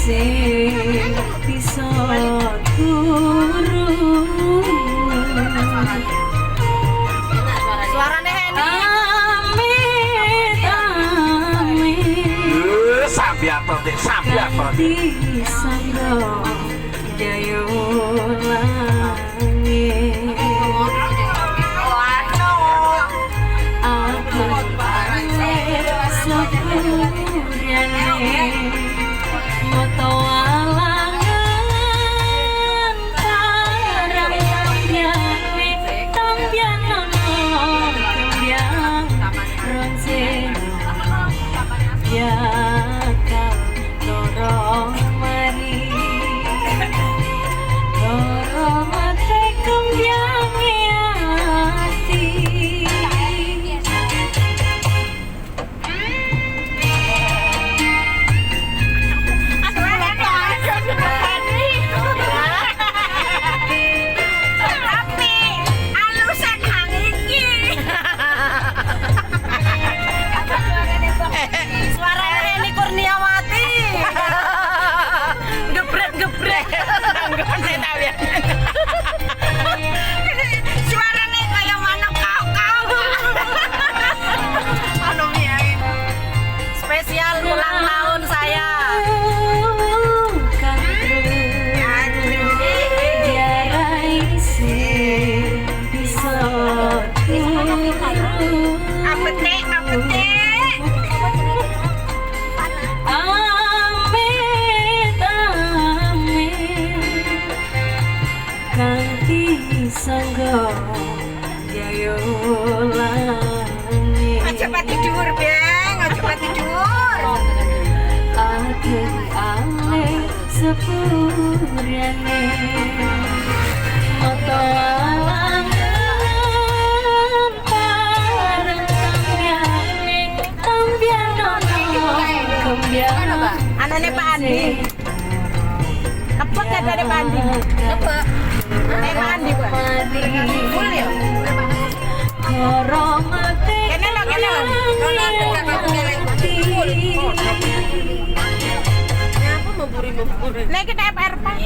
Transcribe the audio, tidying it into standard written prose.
sing bisa turu. Suarane Heni. Amit amit Sampai apa deh, sampai apa deh. disangga jaya langit. Aku sepurane moto alangan parang kambyane kambyang nono kambyang ronsen yakal dorong mari dorong ate kambyang ati. Suarane Heni Kurniawati. Gebrek-gebrek. Suarane kayak mana kau. Anu miain. Spesial ulang tahun saya. Apete. Amit amit kanthi sangga jaya langit. Aja pati dhuwur, Bang. Aja pati dhuwur. Akhir ale sepurane moto alangan parang kambyane kambyang nono kambyang Anane Pak Andi. Kepek ada Pak Andi. Kepek. Pak Andi, Pak. Full ya. dorong ate Kene lho. Full. Nek kita FR, Pak.